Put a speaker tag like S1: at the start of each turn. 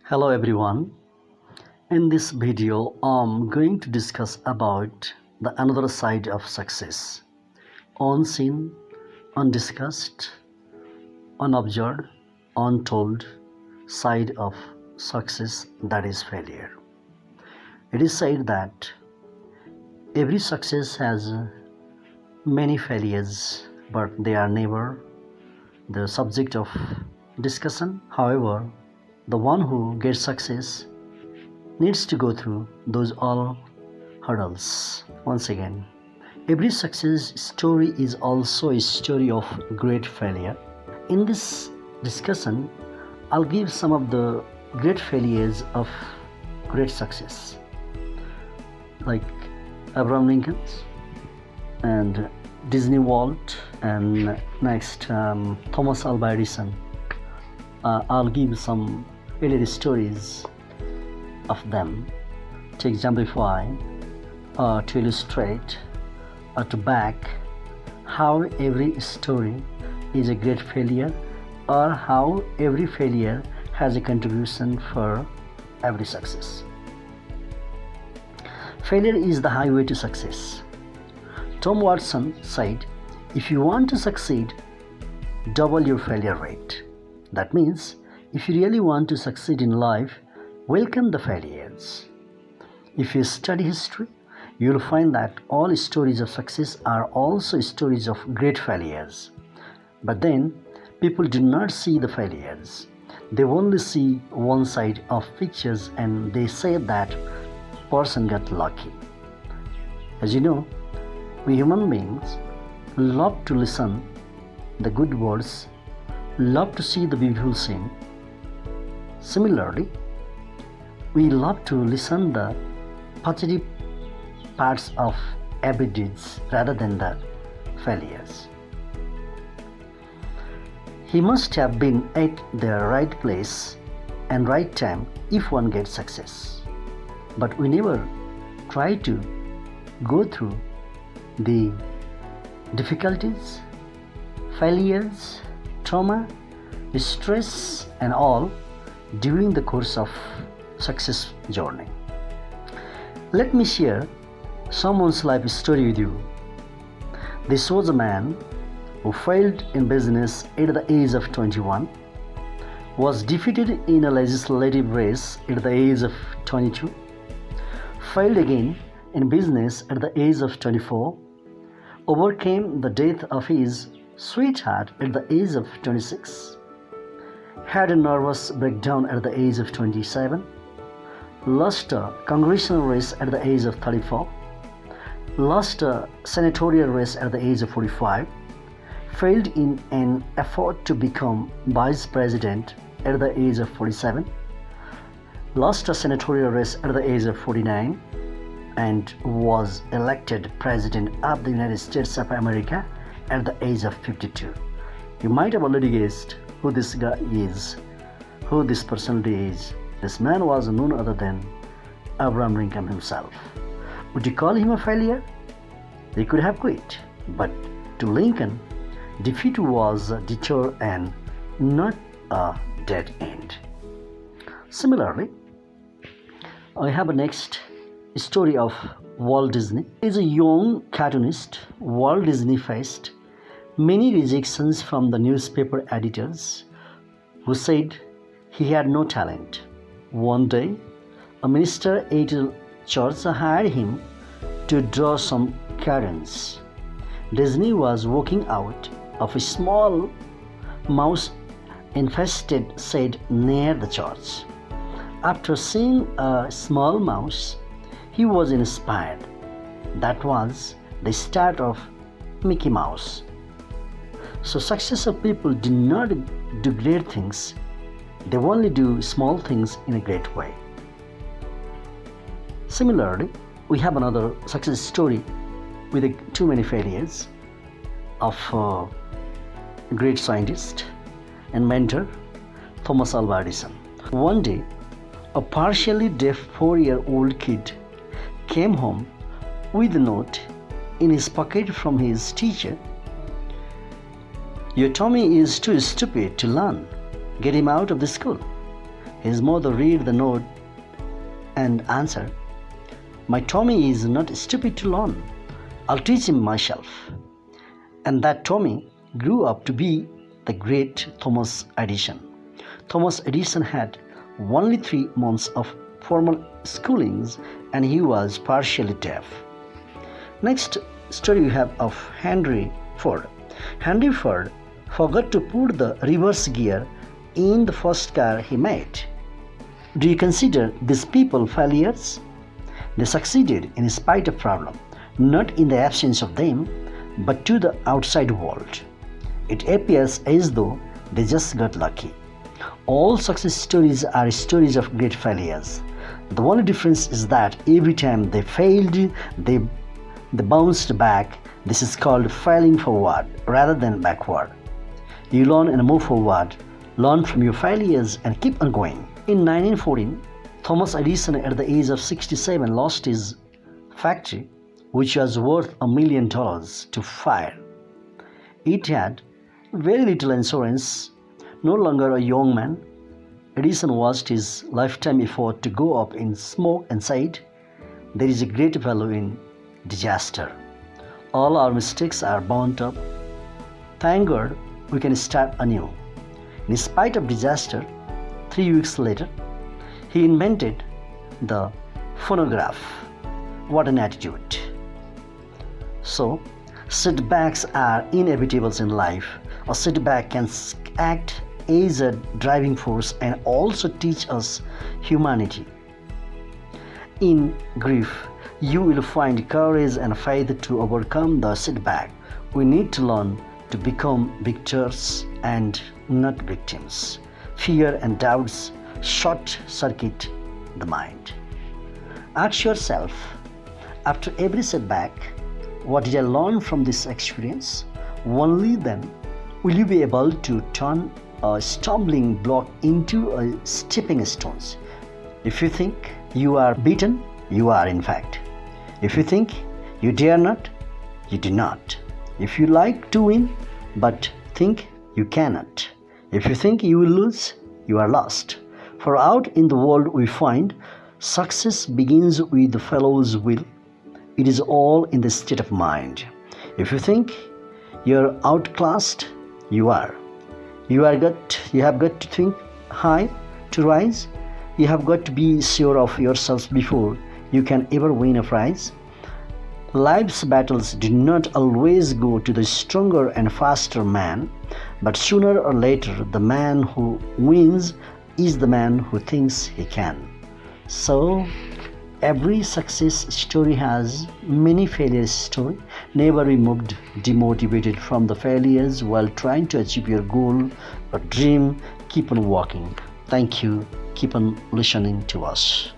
S1: Hello everyone. In this video, I'm going to discuss about the another side of success, unseen, undiscussed, unobserved, untold side of success, that is failure. It is said that every success has many failures, but they are never the subject of discussion. However, the one who gets success needs to go through those all hurdles. Once again, every success story is also a story of great failure. In this discussion, I'll give some of the great failures of great success, like Abraham Lincoln and Disney World, and next Thomas Alva Edison. I'll give some failure stories of them to exemplify, to illustrate, or to back how every story is a great failure, or how every failure has a contribution for every success. Failure is the highway to success. Tom Watson said, "If you want to succeed, double your failure rate." That means, if you really want to succeed in life, welcome the failures. If you study history, you will find that all stories of success are also stories of great failures. But then, people do not see the failures. They only see one side of pictures and they say that person got lucky. As you know, we human beings love to listen the good words, love to see the beautiful scene. Similarly, we love to listen the positive parts of every deeds rather than the failures. He must have been at the right place and right time if one gets success. But we never try to go through the difficulties, failures, trauma, stress and all during the course of success journey. Let me share someone's life story with you. This was a man who failed in business at the age of 21, was defeated in a legislative race at the age of 22, failed again in business at the age of 24, overcame the death of his sweetheart at the age of 26, had a nervous breakdown at the age of 27, lost a congressional race at the age of 34, lost a senatorial race at the age of 45, failed in an effort to become vice president at the age of 47, lost a senatorial race at the age of 49, and was elected president of the United States of America at the age of 52. You might have already guessed who this guy is, who this personality is. This man was none other than Abraham Lincoln himself. Would you call him a failure? He could have quit, but to Lincoln, defeat was a detour and not a dead end. Similarly, I have a next story of Walt Disney. As a young cartoonist, Walt Disney faced many rejections from the newspaper editors who said he had no talent. One day, a minister at a church hired him to draw some cartoons. Disney was walking out of a small mouse infested shed near the church. After seeing a small mouse, he was inspired. That was the start of Mickey Mouse. So successful people do not do great things, they only do small things in a great way. Similarly, we have another success story with too many failures of a great scientist and mentor, Thomas Alva Edison. One day, a partially deaf 4-year-old kid came home with a note in his pocket from his teacher. "Your Tommy is too stupid to learn. Get him out of the school." His mother read the note and answered, "My Tommy is not stupid to learn. I'll teach him myself." And that Tommy grew up to be the great Thomas Edison. Thomas Edison had only 3 months of formal schoolings and he was partially deaf. Next story we have of Henry Ford. Henry Ford forgot to put the reverse gear in the first car he made. Do you consider these people failures? They succeeded in spite of problem, not in the absence of them, but to the outside world. It appears as though they just got lucky. All success stories are stories of great failures. The only difference is that every time they failed, they bounced back. This is called failing forward rather than backward. You learn and move forward, learn from your failures and keep on going. In 1914, Thomas Edison at the age of 67 lost his factory, which was worth $1 million, to fire. It had very little insurance. No longer a young man, Edison watched his lifetime effort to go up in smoke and said, "There is a great value in disaster. All our mistakes are bound up. Thank God we can start anew." In spite of disaster, 3 weeks later, he invented the phonograph. What an attitude! So, setbacks are inevitable in life. A setback can act as a driving force and also teach us humanity. In grief, you will find courage and faith to overcome the setback. We need to learn to become victors and not victims. Fear and doubts short circuit the mind. Ask yourself, after every setback, what did I learn from this experience? Only then will you be able to turn a stumbling block into a stepping stone. If you think you are beaten, you are in fact. If you think you dare not, you do not. If you like to win but think you cannot. If you think you will lose, you are lost. For out in the world we find success begins with the fellow's will. It is all in the state of mind. If you think you're outclassed, you are. You have got to think high to rise. You have got to be sure of yourselves before you can ever win a prize. Life's battles do not always go to the stronger and faster man, but sooner or later the man who wins is the man who thinks he can. So, every success story has many failure stories. Never be demotivated from the failures while trying to achieve your goal or dream. Keep on walking. Thank you. Keep on listening to us.